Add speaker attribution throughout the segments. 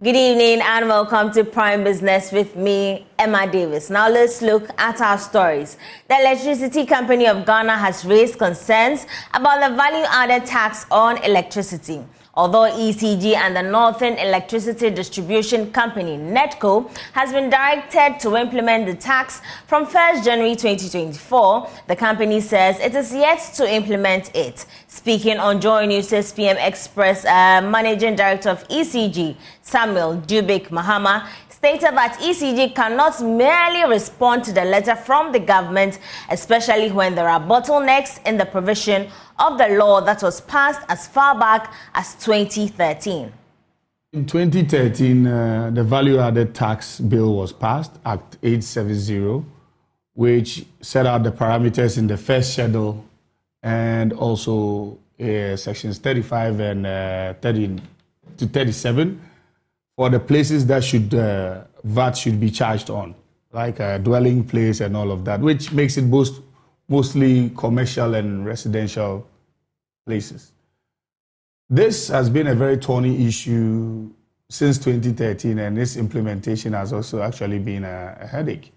Speaker 1: Good evening and welcome to Prime Business with me, Emma Davis. Now let's look at our stories. The Electricity Company of Ghana has raised concerns about the value-added tax on electricity. Although ECG and the Northern Electricity Distribution Company, NEDCO, has been directed to implement the tax from 1st January 2024, the company says it is yet to implement it. Speaking on Joy News' PM Express, Managing Director of ECG, Samuel Dubik Mahama, stated that ECG cannot merely respond to the letter from the government, especially when there are bottlenecks in the provision of the law that was passed as far back as 2013.
Speaker 2: In 2013, the value-added tax bill was passed, Act 870, which set out the parameters in the first schedule and also sections 35 and 30 to 37 for the places that VAT should be charged on, like a dwelling place and all of that, which makes it mostly commercial and residential places. This has been a very thorny issue since 2013, and its implementation has also actually been a headache.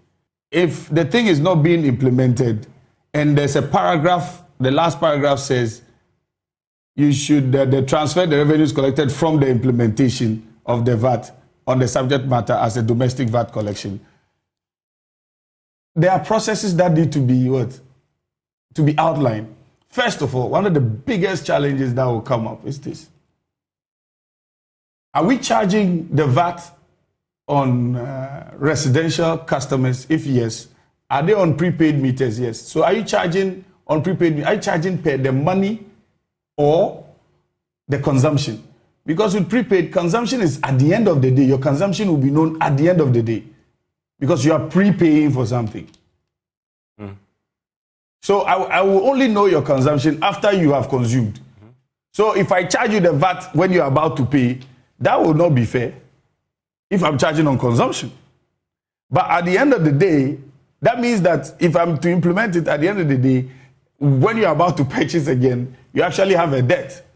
Speaker 2: If the thing is not being implemented, and there's a paragraph, the last paragraph says you should transfer the revenues collected from the implementation of the VAT on the subject matter as a domestic VAT collection. There are processes that need to be outlined. First of all, one of the biggest challenges that will come up is this. Are we charging the VAT on residential customers? If yes, are they on prepaid meters? Yes. So are you charging on prepaid? Are you charging per the money or the consumption? Because with prepaid, consumption is at the end of the day. Your consumption will be known at the end of the day because you are prepaying for something. So I will only know your consumption after you have consumed. So if I charge you the VAT when you're about to pay, that will not be fair if I'm charging on consumption. But at the end of the day, that means that if I'm to implement it at the end of the day, when you're about to purchase again, you actually have a debt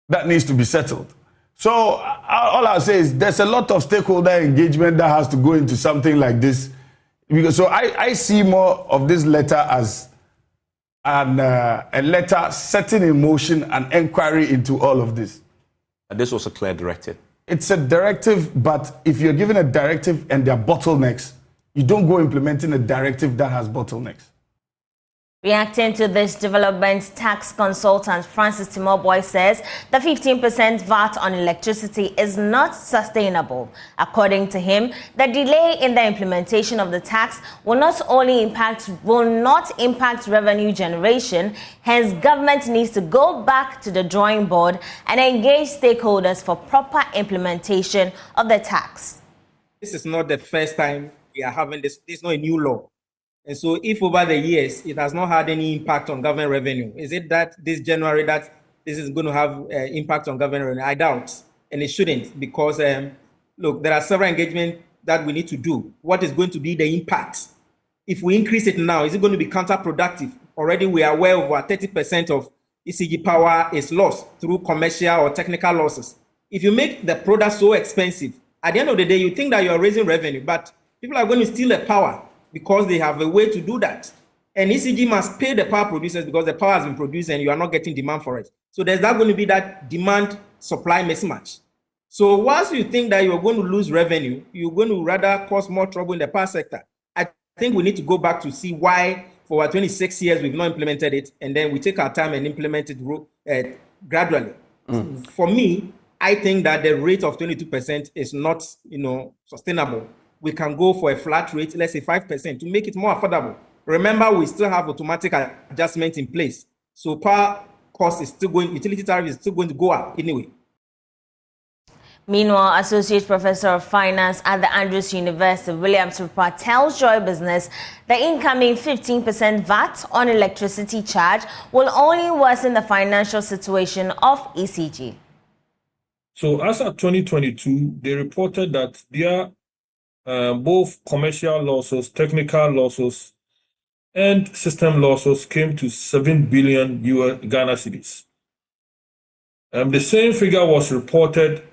Speaker 2: that needs to be settled. So all I'll say is there's a lot of stakeholder engagement that has to go into something like this. Because so I see more of this letter as a letter setting in motion an inquiry into all of this.
Speaker 3: And this was a clear directive.
Speaker 2: It's a directive, but if you're given a directive and there are bottlenecks, you don't go implementing a directive that has bottlenecks.
Speaker 1: Reacting to this development, tax consultant Francis Timoboy says the 15% VAT on electricity is not sustainable. According to him, the delay in the implementation of the tax will not impact revenue generation. Hence, government needs to go back to the drawing board and engage stakeholders for proper implementation of the tax.
Speaker 4: This is not the first time we are having this. This is not a new law. And so if over the years it has not had any impact on government revenue, is it that this January that this is going to have impact on government revenue? I doubt, and it shouldn't, because look, there are several engagements that we need to do. What is going to be the impact? If we increase it now, is it going to be counterproductive? Already we are aware over 30% of ECG power is lost through commercial or technical losses. If you make the product so expensive, at the end of the day, you think that you are raising revenue, but people are going to steal the power, because they have a way to do that. And ECG must pay the power producers because the power has been produced and you are not getting demand for it. So there's not going to be that demand-supply mismatch. So once you think that you're going to lose revenue, you're going to rather cause more trouble in the power sector. I think we need to go back to see why for our 26 years we've not implemented it, and then we take our time and implement it gradually. For me, I think that the rate of 22% is not, sustainable. We can go for a flat rate, let's say 5%, to make it more affordable. Remember, we still have automatic adjustment in place. So power cost is still going, utility tariff is still going to go up anyway.
Speaker 1: Meanwhile, Associate Professor of Finance at the Andrews University, William Tupa, tells Joy Business the incoming 15% VAT on electricity charge will only worsen the financial situation of ECG.
Speaker 5: So as of 2022, they reported that their both commercial losses, technical losses, and system losses came to 7 billion Ghana cedis. The same figure was reported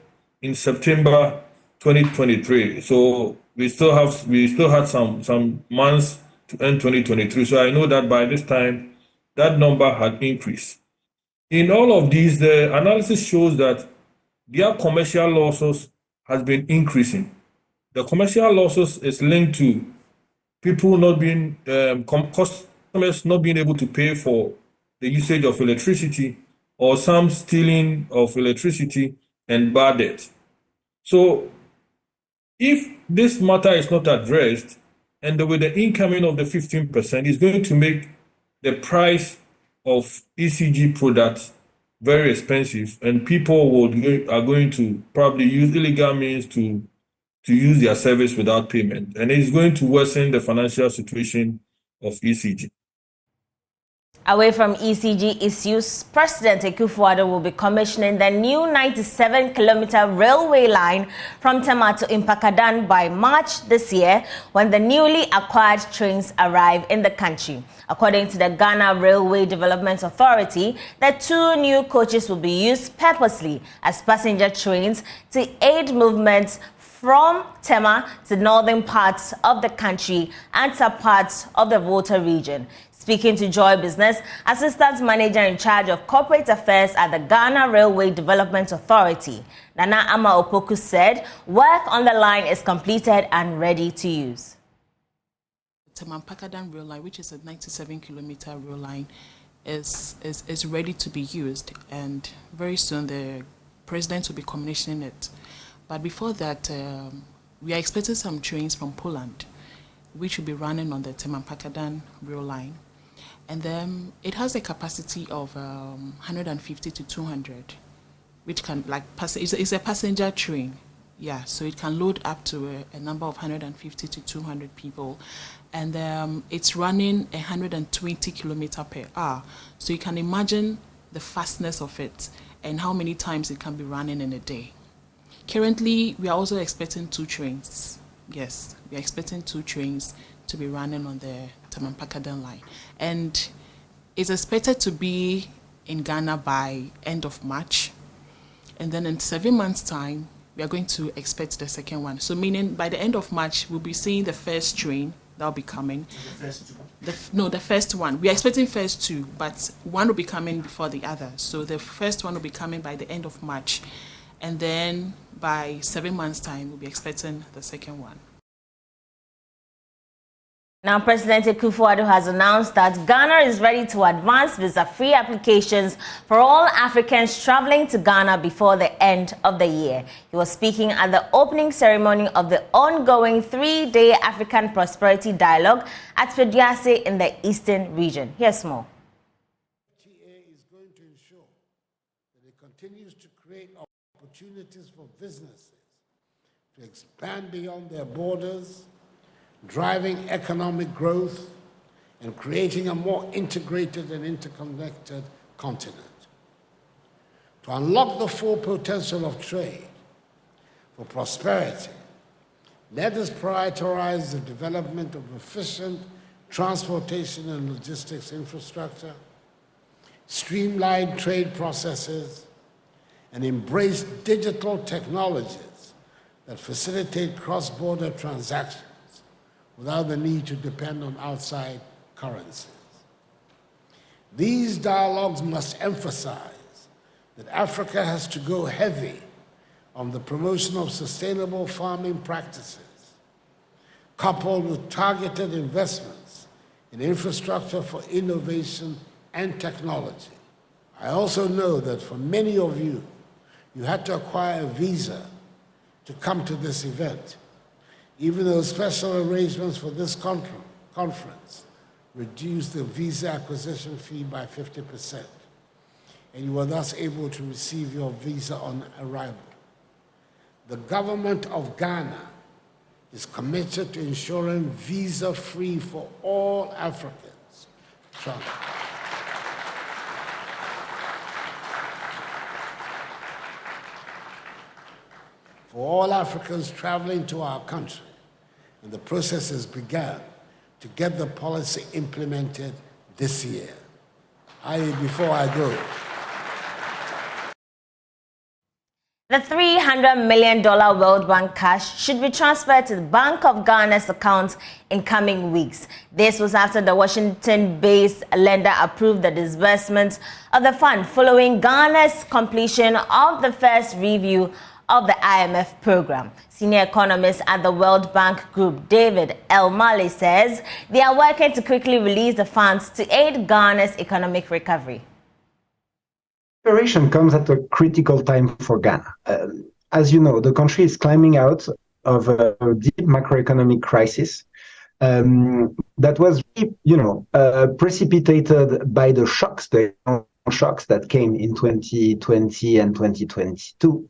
Speaker 5: in September 2023. So we still had some months to end 2023. So I know that by this time, that number had increased. In all of these, the analysis shows that their commercial losses has been increasing. The commercial losses is linked to people not being customers not being able to pay for the usage of electricity, or some stealing of electricity and bad debt. So if this matter is not addressed, and with the incoming of the 15%, is going to make the price of ECG products very expensive, and people are going to probably use illegal means to use their service without payment, and it's going to worsen the financial situation of ECG.
Speaker 1: Away from ECG issues, President Akufo-Addo will be commissioning the new 97-kilometer railway line from Tema to Mpakadan by March this year, when the newly acquired trains arrive in the country. According to the Ghana Railway Development Authority, the 2 new coaches will be used purposely as passenger trains to aid movements from Tema to northern parts of the country and to parts of the Volta region. Speaking to Joy Business, Assistant Manager in charge of Corporate Affairs at the Ghana Railway Development Authority, Nana Ama Opoku, said work on the line is completed and ready to use.
Speaker 6: The Mpakadan rail line, which is a 97-kilometer rail line, is ready to be used, and very soon the President will be commissioning it. But before that, we are expecting some trains from Poland, which will be running on the Mpakadan rail line. And then it has a capacity of 150 to 200, which can, it's a passenger train. Yeah, so it can load up to a number of 150 to 200 people. And it's running 120 kilometers per hour. So you can imagine the fastness of it and how many times it can be running in a day. Currently, we are also expecting 2 trains. Yes, we are expecting 2 trains to be running on the Mpakadan line. And it's expected to be in Ghana by end of March. And then in 7 months' time, we are going to expect the second one. So meaning by the end of March, we'll be seeing the first train that will be coming. The first one. We are expecting first 2, but one will be coming before the other. So the first one will be coming by the end of March. And then by 7 months' time, we'll be expecting the second one.
Speaker 1: Now, President Akufo-Addo has announced that Ghana is ready to advance visa-free applications for all Africans traveling to Ghana before the end of the year. He was speaking at the opening ceremony of the ongoing 3-day African Prosperity Dialogue at Peduase in the Eastern region. Here's more.
Speaker 7: FTA is going to ensure that it continues to create opportunities for businesses to expand beyond their borders, driving economic growth and creating a more integrated and interconnected continent. To unlock the full potential of trade for prosperity, let us prioritize the development of efficient transportation and logistics infrastructure, streamline trade processes, and embrace digital technologies that facilitate cross-border transactions without the need to depend on outside currencies. These dialogues must emphasize that Africa has to go heavy on the promotion of sustainable farming practices, coupled with targeted investments in infrastructure for innovation and technology. I also know that for many of you, you had to acquire a visa to come to this event, even though special arrangements for this conference reduced the visa acquisition fee by 50%, and you were thus able to receive your visa on arrival. The government of Ghana is committed to ensuring visa-free for all Africans. For all Africans traveling to our country, and the process has begun to get the policy implemented this year. Before I go,
Speaker 1: The $300 million World Bank cash should be transferred to the Bank of Ghana's account in coming weeks. This was after the Washington-based lender approved the disbursement of the fund following Ghana's completion of the first review of the IMF program. Senior economist at the World Bank Group, David L. Malley, says they are working to quickly release the funds to aid Ghana's economic recovery.
Speaker 8: Operation comes at a critical time for Ghana. As you know, the country is climbing out of a deep macroeconomic crisis that was, precipitated by the shocks that came in 2020 and 2022.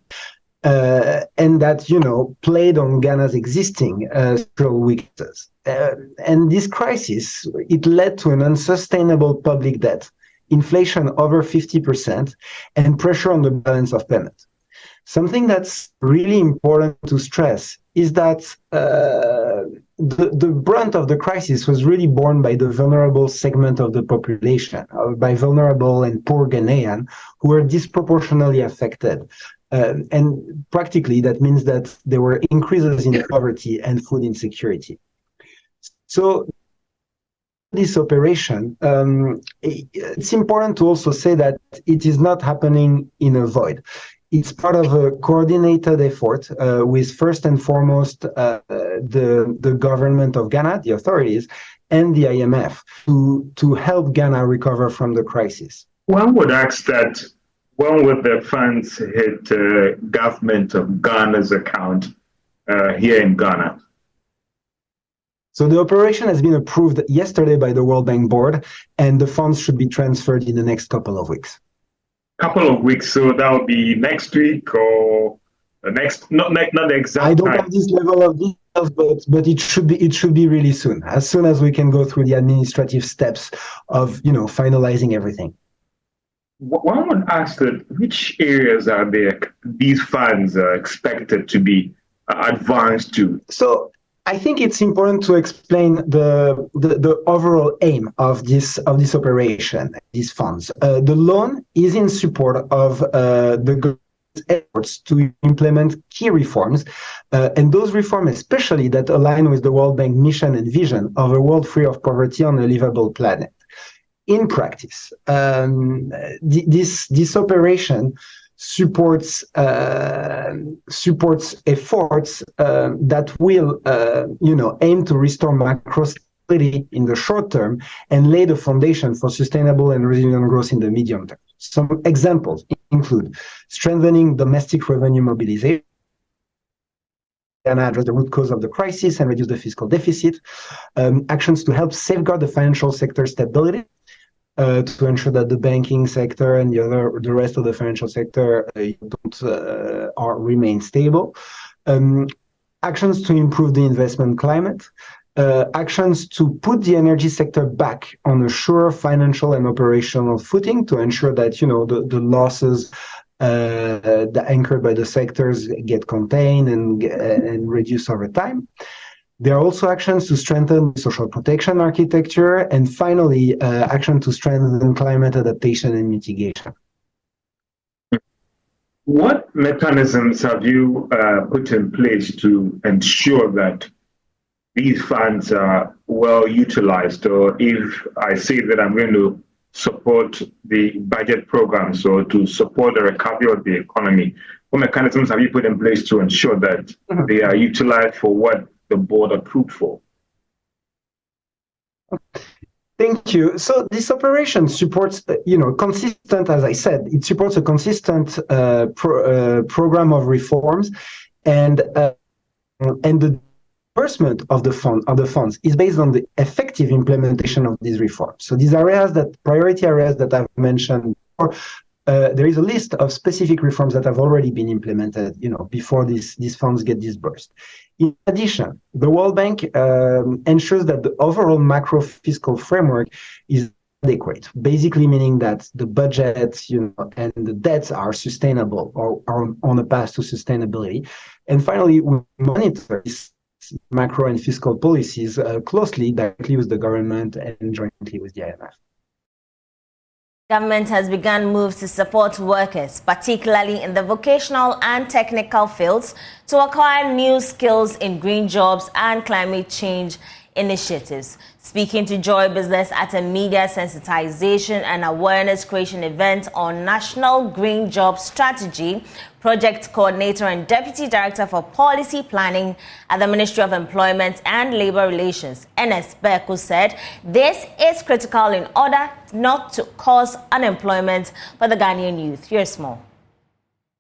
Speaker 8: And that, played on Ghana's existing structural weaknesses. And this crisis, it led to an unsustainable public debt, inflation over 50%, and pressure on the balance of payment. Something that's really important to stress is that the brunt of the crisis was really borne by the vulnerable segment of the population, by vulnerable and poor Ghanaians who were disproportionately affected. And practically, that means that there were increases in poverty and food insecurity. So this operation, it's important to also say that it is not happening in a void. It's part of a coordinated effort with first and foremost the government of Ghana, the authorities, and the IMF to help Ghana recover from the crisis.
Speaker 9: One would ask that when would the funds hit government of Ghana's account here in Ghana?
Speaker 8: So the operation has been approved yesterday by the World Bank Board, and the funds should be transferred in the next couple of weeks.
Speaker 9: Couple of weeks, so that will be next week or the next, not the exact
Speaker 8: I don't
Speaker 9: time.
Speaker 8: have this level of details, but it should be really soon as we can go through the administrative steps of finalizing everything.
Speaker 9: One would ask that which areas are these funds expected to be advanced to?
Speaker 8: So I think it's important to explain the overall aim of this operation, these funds. The loan is in support of the government's efforts to implement key reforms, and those reforms especially that align with the World Bank mission and vision of a world free of poverty on a livable planet. In practice, this operation supports efforts that will aim to restore macro stability in the short term and lay the foundation for sustainable and resilient growth in the medium term. Some examples include strengthening domestic revenue mobilization and address the root cause of the crisis and reduce the fiscal deficit, actions to help safeguard the financial sector stability, to ensure that the banking sector and the rest of the financial sector remain stable. Actions to improve the investment climate. Actions to put the energy sector back on a sure financial and operational footing to ensure that the losses that anchored by the sectors get contained and reduced over time. There are also actions to strengthen social protection architecture, and finally, action to strengthen climate adaptation and mitigation.
Speaker 9: What mechanisms have you put in place to ensure that these funds are well utilized? Or if I say that I'm going to support the budget programs or to support the recovery of the economy, what mechanisms have you put in place to ensure that they are utilized for what the board approved for?
Speaker 8: Thank you. So this operation supports, consistent, as I said, it supports a consistent program of reforms, and the disbursement of the funds is based on the effective implementation of these reforms. So these priority areas that I've mentioned before, there is a list of specific reforms that have already been implemented, before these funds get disbursed. In addition, the World Bank ensures that the overall macro fiscal framework is adequate, basically meaning that the budget, and the debts are sustainable or are on a path to sustainability. And finally, we monitor these macro and fiscal policies closely, directly with the government and jointly with the IMF.
Speaker 1: Government has begun moves to support workers, particularly in the vocational and technical fields, to acquire new skills in green jobs and climate change initiatives. Speaking to Joy Business at a media sensitization and awareness creation event on National Green Job Strategy, Project Coordinator and Deputy Director for Policy Planning at the Ministry of Employment and Labour Relations, Ernest Berko, said this is critical in order not to cause unemployment for the Ghanaian youth. Here's more.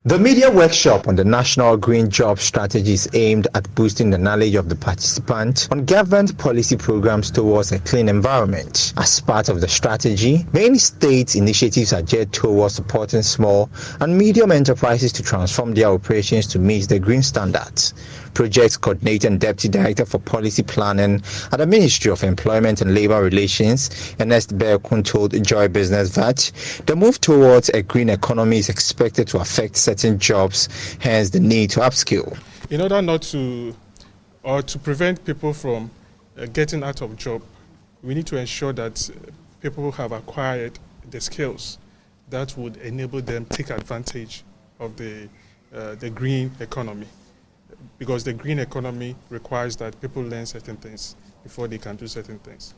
Speaker 10: The media workshop on the National Green Job Strategy is aimed at boosting the knowledge of the participants on government policy programs towards a clean environment. As part of the strategy, many states' initiatives are geared towards supporting small and medium enterprises to transform their operations to meet the green standards. Project Coordinator and Deputy Director for Policy Planning at the Ministry of Employment and Labour Relations, Ernest Berko, told Joy Business that the move towards a green economy is expected to affect certain jobs, hence the need to upskill.
Speaker 11: In order not to, or to prevent people from getting out of job, we need to ensure that people have acquired the skills that would enable them to take advantage of the green economy. Because the green economy requires that people learn certain things before they can do certain things.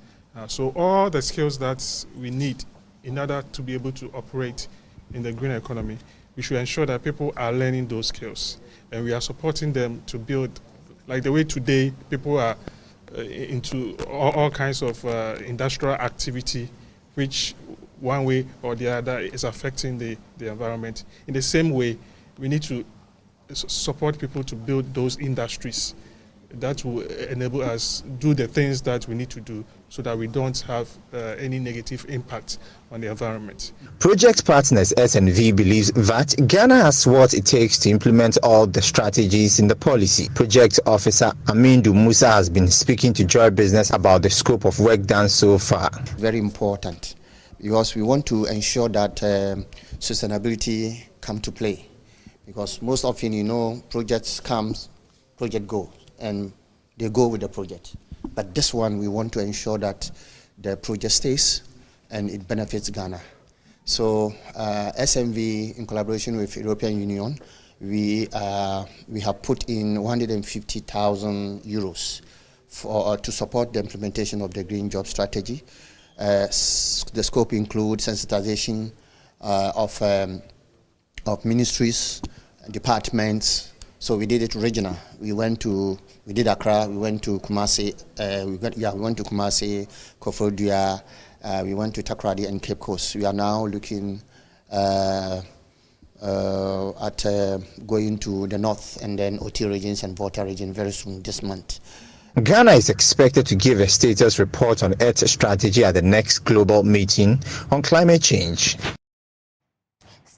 Speaker 11: So all the skills that we need in order to be able to operate in the green economy, we should ensure that people are learning those skills. And we are supporting them to build, like the way today people are into all kinds of industrial activity, which one way or the other is affecting the environment. In the same way, we need to support people to build those industries that will enable us do the things that we need to do so that we don't have any negative impact on the environment.
Speaker 10: Project Partners SNV believes that Ghana has what it takes to implement all the strategies in the policy. Project Officer Amindu Musa has been speaking to Joy Business about the scope of work done so far.
Speaker 12: Very important, because we want to ensure that sustainability come to play. Because most often, you know, projects comes, project go, and they go with the project. But this one, we want to ensure that the project stays and it benefits Ghana. So SMV, in collaboration with European Union, we have put in 150,000 euros to support the implementation of the Green Job Strategy. The scope includes sensitization of ministries, departments. So we did it regional. We did Accra, we went to Kumasi, we went to Kumasi, Koforidua, we went to Takoradi and Cape Coast. We are now looking at going to the north and then OT regions and Volta region very soon this month.
Speaker 10: Ghana is expected to give a status report on its strategy at the next global meeting on climate change.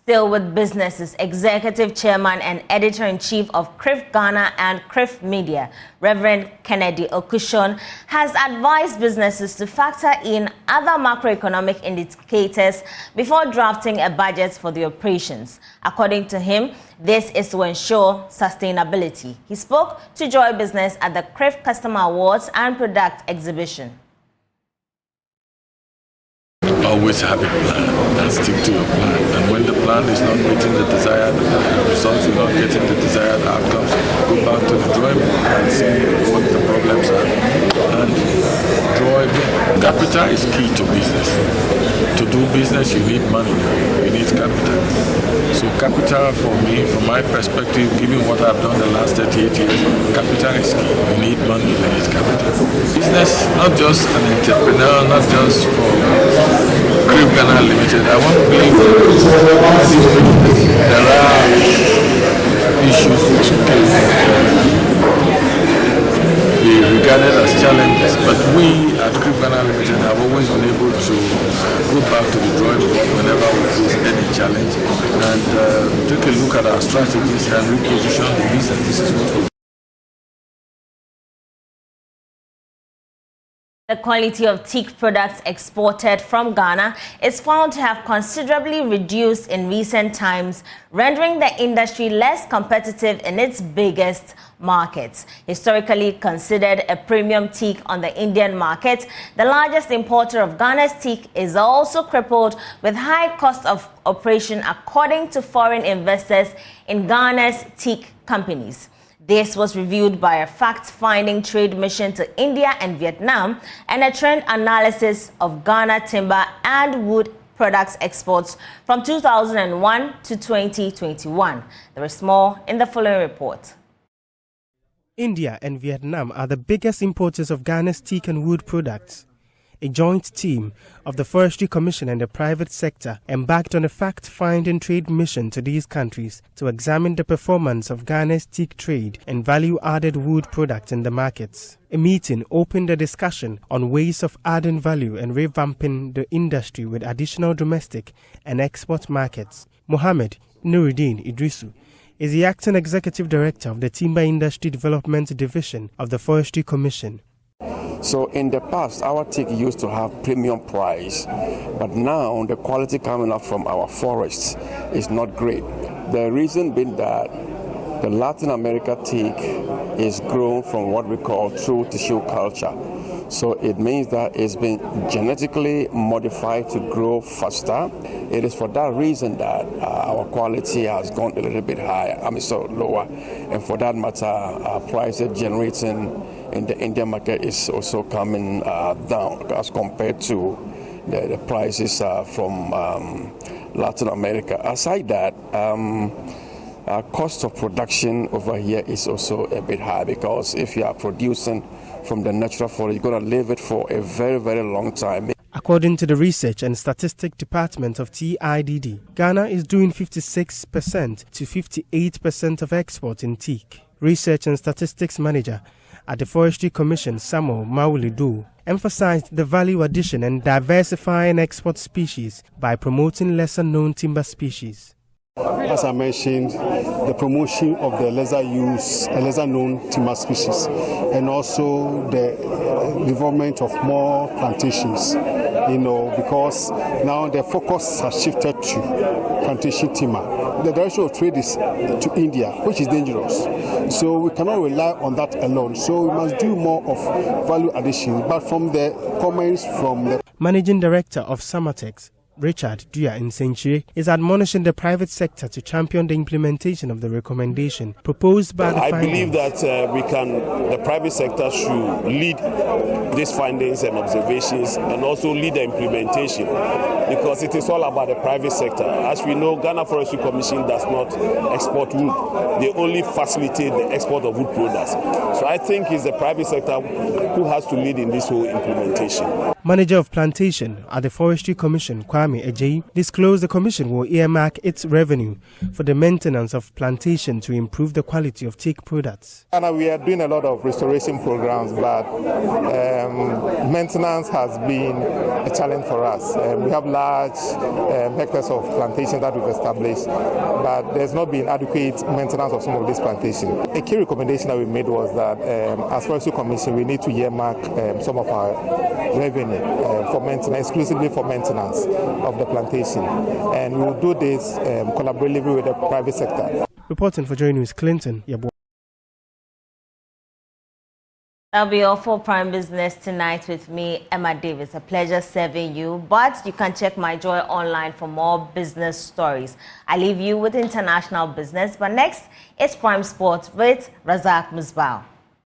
Speaker 1: Still with businesses, Executive Chairman and Editor-in-Chief of CRIF Ghana and CRIF Media, Reverend Kennedy Okushon, has advised businesses to factor in other macroeconomic indicators before drafting a budget for the operations. According to him, this is to ensure sustainability. He spoke to Joy Business at the CRIF Customer Awards and Product Exhibition.
Speaker 13: Always have a plan and stick to your plan. And when the plan is not meeting the desired results, you're not getting the desired outcomes, go back to the drawing board and see what the problems are and draw again. Capital is key to business. To do business, you need money, you need capital. So capital for me, from my perspective, given what I've done the last 38 years, capital is key. You need money, you need capital. Business, not just an entrepreneur, not just for CRIF Ghana Limited. I want to believe there are issues which can be regarded as challenges, but we at CRIF Ghana Limited have always been able to go back to the drawing board whenever we face any challenge and take a look at our strategies and reposition the business. This is what we
Speaker 1: The quality of teak products exported from Ghana is found to have considerably reduced in recent times, rendering the industry less competitive in its biggest markets. Historically considered a premium teak on the Indian market, the largest importer of Ghana's teak is also crippled with high cost of operation, according to foreign investors in Ghana's teak companies. This was reviewed by a fact-finding trade mission to India and Vietnam and a trend analysis of Ghana timber and wood products exports from 2001 to 2021. There is more in the following report.
Speaker 14: India and Vietnam are the biggest importers of Ghana's teak and wood products. A joint team of the Forestry Commission and the private sector embarked on a fact-finding trade mission to these countries to examine the performance of Ghana's teak trade and value-added wood products in the markets. A meeting opened a discussion on ways of adding value and revamping the industry with additional domestic and export markets. Mohammed Nuruddin Idrisu is the acting executive director of the Timber Industry Development Division of the Forestry Commission.
Speaker 15: So in the past, our teak used to have premium price, but now the quality coming up from our forests is not great. The reason being that the Latin America teak is grown from what we call true tissue culture. So it means that it's been genetically modified to grow faster. It is for that reason that our quality has gone a little bit higher, lower. And for that matter, our prices generating in the Indian market is also coming down as compared to the prices from Latin America. Aside that, our cost of production over here is also a bit high, because if you are producing from the natural forest, you're going to leave it for a very, very long time.
Speaker 14: According to the Research and Statistics Department of TIDD, Ghana is doing 56% to 58% of exports in teak. Research and Statistics Manager at the Forestry Commission, Samuel Maulidu, emphasized the value addition and diversifying export species by promoting lesser-known timber species.
Speaker 16: As I mentioned, the promotion of the lesser-known timber species, and also the development of more plantations, because now the focus has shifted to plantation timber. The direction of trade is to India, which is dangerous. So we cannot rely on that alone. So we must do more of value addition. But from the comments from the
Speaker 14: Managing Director of Samatex, Richard Dua Nsenchire, is admonishing the private sector to champion the implementation of the recommendation proposed by the findings.
Speaker 17: I believe that the private sector should lead these findings and observations and also lead the implementation, because it is all about the private sector. As we know, Ghana Forestry Commission does not export wood. They only facilitate the export of wood products. So I think it's the private sector who has to lead in this whole implementation.
Speaker 14: Manager of Plantation at the Forestry Commission, Kwame Ejeyi, disclosed the Commission will earmark its revenue for the maintenance of plantation to improve the quality of teak products.
Speaker 18: And we are doing a lot of restoration programs, but maintenance has been a challenge for us. We have large hectares of plantations that we've established, but there's not been adequate maintenance of some of these plantations. A key recommendation that we made was that as Forestry Commission, we need to earmark some of our revenue for maintenance, exclusively for maintenance of the plantation. And we will do this collaboratively with the private sector.
Speaker 14: Reporting for Joy News, Clinton.
Speaker 1: That'll be all for Prime Business tonight with me, Emma Davis. A pleasure serving you, but you can check My Joy online for more business stories. I leave you with international business, but next it's Prime Sports with Razak Musbao.